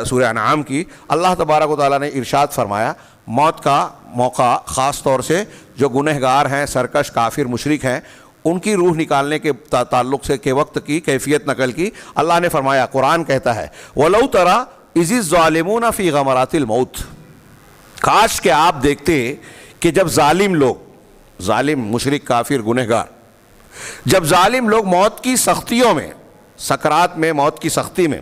سورہ انعام کی، اللہ تبارک و تعالیٰ نے ارشاد فرمایا موت کا موقع خاص طور سے جو گنہگار ہیں، سرکش کافر مشرک ہیں، ان کی روح نکالنے کے تعلق سے کے وقت کی کیفیت نقل کی۔ اللہ نے فرمایا، قرآن کہتا ہے وَلَوْ تَرَى إِذِ الظَّالِمُونَ فِي غَمَرَاتِ الْمَوْتِ، کاش کہ آپ دیکھتے کہ جب ظالم لوگ، ظالم مشرک کافر گنہگار، جب ظالم لوگ موت کی سختیوں میں، سکرات میں، موت کی سختی میں،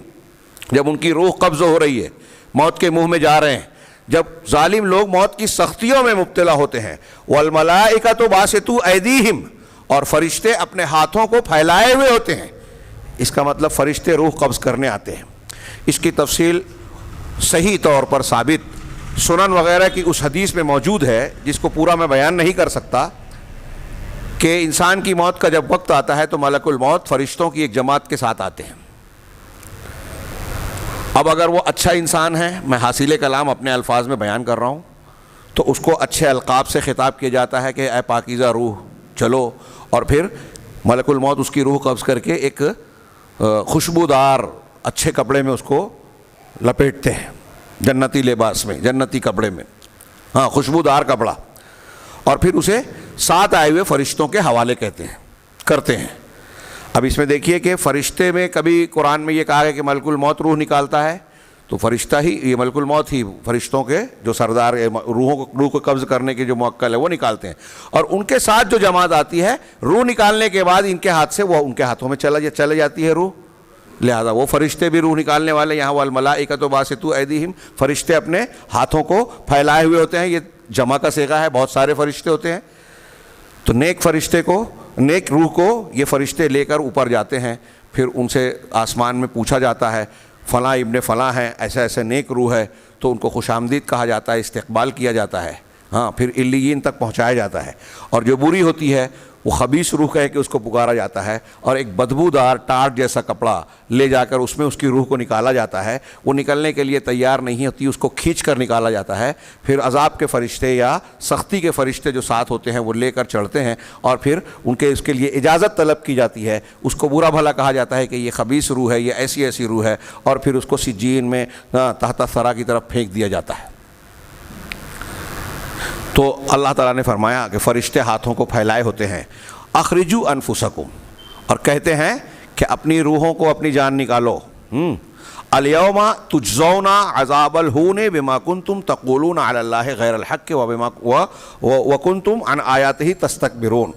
جب ان کی روح قبض ہو رہی ہے، موت کے منہ میں جا رہے ہیں، جب ظالم لوگ موت کی سختیوں میں مبتلا ہوتے ہیں، وَالْمَلَائِكَةُ بَاسِطُو أَيْدِيهِمْ، اور فرشتے اپنے ہاتھوں کو پھیلائے ہوئے ہوتے ہیں، اس کا مطلب فرشتے روح قبض کرنے آتے ہیں۔ اس کی تفصیل صحیح طور پر ثابت سنن وغیرہ کی اس حدیث میں موجود ہے، جس کو پورا میں بیان نہیں کر سکتا، کہ انسان کی موت کا جب وقت آتا ہے تو ملک الموت فرشتوں کی ایک جماعت کے ساتھ آتے ہیں۔ اب اگر وہ اچھا انسان ہے، میں حاصل کلام اپنے الفاظ میں بیان کر رہا ہوں، تو اس کو اچھے القاب سے خطاب کیا جاتا ہے کہ اے پاکیزہ روح چلو، اور پھر ملک الموت اس کی روح قبض کر کے ایک خوشبودار اچھے کپڑے میں اس کو لپیٹتے ہیں، جنتی لباس میں، جنتی کپڑے میں، ہاں خوشبودار کپڑا، اور پھر اسے ساتھ آئے ہوئے فرشتوں کے حوالے کرتے ہیں۔ اب اس میں دیکھیے کہ فرشتے میں کبھی قرآن میں یہ کہا ہے کہ ملک الموت روح نکالتا ہے، تو فرشتہ ہی، یہ ملک الموت ہی فرشتوں کے جو سردار روح کو قبض کرنے کے جو موکل ہے وہ نکالتے ہیں، اور ان کے ساتھ جو جماعت آتی ہے روح نکالنے کے بعد ان کے ہاتھ سے وہ ان کے ہاتھوں میں چلے جاتی ہے روح، لہذا وہ فرشتے بھی روح نکالنے والے، یہاں وَالْمَلَائِكَةُ بَاسِطُو أَيْدِيهِمْ، فرشتے اپنے ہاتھوں کو پھیلائے ہوئے ہوتے ہیں، یہ جمع کا صیغہ ہے، بہت سارے فرشتے ہوتے ہیں، تو نیک فرشتے کو، نیک روح کو یہ فرشتے لے کر اوپر جاتے ہیں، پھر ان سے آسمان میں پوچھا جاتا ہے فلاں ابن فلاں ہیں، ایسا ایسا نیک روح ہے، تو ان کو خوش آمدید کہا جاتا ہے، استقبال کیا جاتا ہے، ہاں پھر علیین تک پہنچایا جاتا ہے، اور جو بری ہوتی ہے وہ خبیث روح کہہ کے اس کو پکارا جاتا ہے، اور ایک بدبودار ٹاٹ جیسا کپڑا لے جا کر اس میں اس کی روح کو نکالا جاتا ہے، وہ نکلنے کے لیے تیار نہیں ہوتی، اس کو کھینچ کر نکالا جاتا ہے، پھر عذاب کے فرشتے یا سختی کے فرشتے جو ساتھ ہوتے ہیں وہ لے کر چڑھتے ہیں، اور پھر اس کے لیے اجازت طلب کی جاتی ہے، اس کو برا بھلا کہا جاتا ہے کہ یہ خبیث روح ہے، یہ ایسی ایسی روح ہے، اور پھر اس کو سجین میں تحت ثرا کی طرف پھینک دیا جاتا ہے۔ تو اللہ تعالیٰ نے فرمایا کہ فرشتے ہاتھوں کو پھیلائے ہوتے ہیں، اخرجوا انفسکم، اور کہتے ہیں کہ اپنی روحوں کو، اپنی جان نکالو، الیوم تجزون عذاب الہون بما کنتم تقولون علی اللہ غیر الحق وکنتم عن آیاتہ تستکبرون۔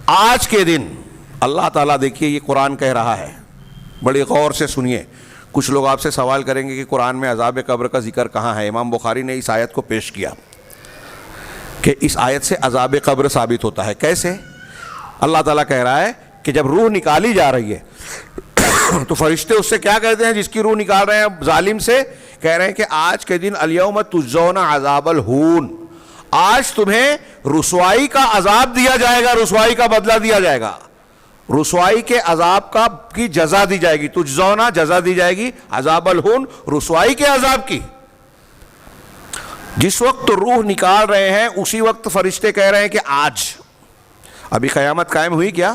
آج کے دن اللہ تعالیٰ، دیکھیے یہ قرآن کہہ رہا ہے، بڑی غور سے سنیے۔ کچھ لوگ آپ سے سوال کریں گے کہ قرآن میں عذاب قبر کا ذکر کہاں ہے؟ امام بخاری نے اس آیت کو پیش کیا کہ اس آیت سے عذاب قبر ثابت ہوتا ہے۔ کیسے؟ اللہ تعالیٰ کہہ رہا ہے کہ جب روح نکالی جا رہی ہے تو فرشتے اس سے کیا کہتے ہیں؟ جس کی روح نکال رہے ہیں ظالم سے، کہہ رہے ہیں کہ آج کے دن الیوم تجزون عذاب الہون، آج تمہیں رسوائی کا عذاب دیا جائے گا، رسوائی کا بدلہ دیا جائے گا، رسوائی کے عذاب کی جزا دی جائے گی، تجزونا جزا دی جائے گی، عذاب الہون رسوائی کے عذاب کی۔ جس وقت روح نکال رہے ہیں اسی وقت فرشتے کہہ رہے ہیں کہ آج، ابھی قیامت قائم ہوئی کیا؟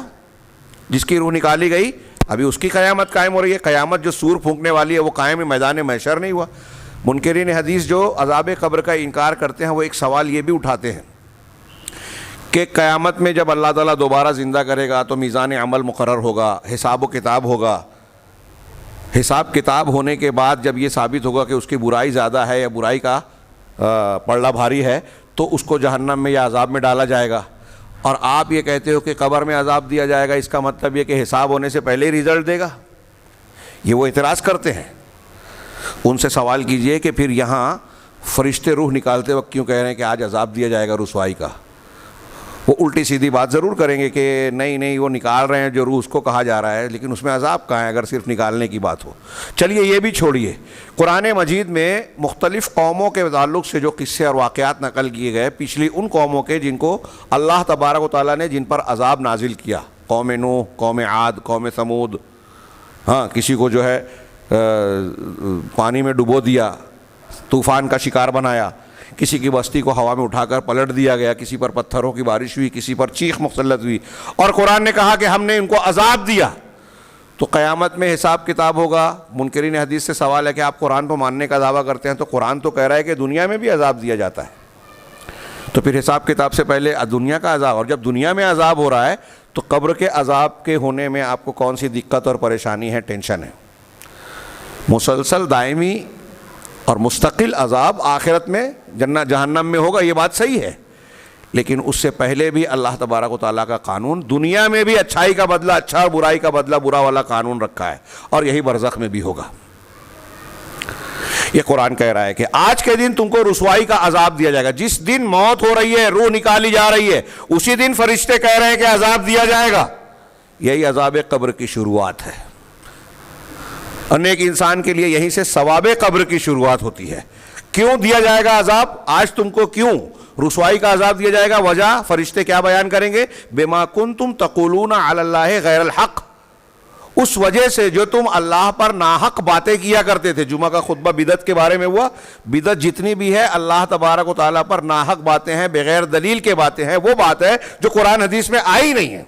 جس کی روح نکالی گئی ابھی اس کی قیامت قائم ہو رہی ہے، قیامت جو سور پھونکنے والی ہے وہ قائم میدان محشر نہیں ہوا۔ منکرین حدیث جو عذاب قبر کا انکار کرتے ہیں وہ ایک سوال یہ بھی اٹھاتے ہیں کہ قیامت میں جب اللہ تعالیٰ دوبارہ زندہ کرے گا تو میزان عمل مقرر ہوگا، حساب و کتاب ہوگا، حساب کتاب ہونے کے بعد جب یہ ثابت ہوگا کہ اس کی برائی زیادہ ہے یا برائی کا پلڑا بھاری ہے تو اس کو جہنم میں یا عذاب میں ڈالا جائے گا، اور آپ یہ کہتے ہو کہ قبر میں عذاب دیا جائے گا، اس کا مطلب یہ کہ حساب ہونے سے پہلے ہی رزلٹ دے گا۔ یہ وہ اعتراض کرتے ہیں۔ ان سے سوال کیجئے کہ پھر یہاں فرشتے روح نکالتے وقت کیوں کہہ رہے ہیں کہ آج عذاب دیا جائے گا رسوائی کا؟ وہ الٹی سیدھی بات ضرور کریں گے کہ نہیں وہ نکال رہے ہیں جو روح اس کو کہا جا رہا ہے، لیکن اس میں عذاب کہاں ہے اگر صرف نکالنے کی بات ہو؟ چلیے یہ بھی چھوڑیے، قرآن مجید میں مختلف قوموں کے تعلق سے جو قصے اور واقعات نقل کیے گئے، پچھلی ان قوموں کے جن کو اللہ تبارک و تعالیٰ نے جن پر عذاب نازل کیا، قوم نوح، قوم عاد، قوم ثمود، ہاں کسی کو جو ہے پانی میں ڈبو دیا، طوفان کا شکار بنایا، کسی کی بستی کو ہوا میں اٹھا کر پلٹ دیا گیا، کسی پر پتھروں کی بارش ہوئی، کسی پر چیخ مسلط ہوئی، اور قرآن نے کہا کہ ہم نے ان کو عذاب دیا۔ تو قیامت میں حساب کتاب ہوگا. منکرین حدیث سے سوال ہے کہ آپ قرآن کو ماننے کا دعویٰ کرتے ہیں, تو قرآن تو کہہ رہا ہے کہ دنیا میں بھی عذاب دیا جاتا ہے, تو پھر حساب کتاب سے پہلے دنیا کا عذاب, اور جب دنیا میں عذاب ہو رہا ہے تو قبر کے عذاب کے ہونے میں آپ کو کون سی دقت اور پریشانی ہے, ٹینشن ہے؟ مسلسل دائمی اور مستقل عذاب آخرت میں جہنم میں ہوگا, یہ بات صحیح ہے, لیکن اس سے پہلے بھی اللہ تبارک و تعالیٰ کا قانون دنیا میں بھی اچھائی کا بدلہ اچھا اور برائی کا بدلہ برا والا قانون رکھا ہے, اور یہی برزخ میں بھی ہوگا. یہ قرآن کہہ رہا ہے کہ آج کے دن تم کو رسوائی کا عذاب دیا جائے گا. جس دن موت ہو رہی ہے, روح نکالی جا رہی ہے, اسی دن فرشتے کہہ رہے ہیں کہ عذاب دیا جائے گا. یہی عذاب قبر کی شروعات ہے, اور نیک انسان کے لیے یہیں سے ثواب قبر کی شروعات ہوتی ہے. کیوں دیا جائے گا عذاب؟ آج تم کو کیوں رسوائی کا عذاب دیا جائے گا؟ وجہ فرشتے کیا بیان کریں گے؟ بما کنتم تقولون علی اللہ غیر الحق, اس وجہ سے جو تم اللہ پر ناحق باتیں کیا کرتے تھے. جمعہ کا خطبہ بدعت کے بارے میں ہوا. بدعت جتنی بھی ہے اللہ تبارک و تعالیٰ پر ناحق باتیں ہیں, بغیر دلیل کے باتیں ہیں, وہ بات ہے جو قرآن حدیث میں آئی نہیں ہے.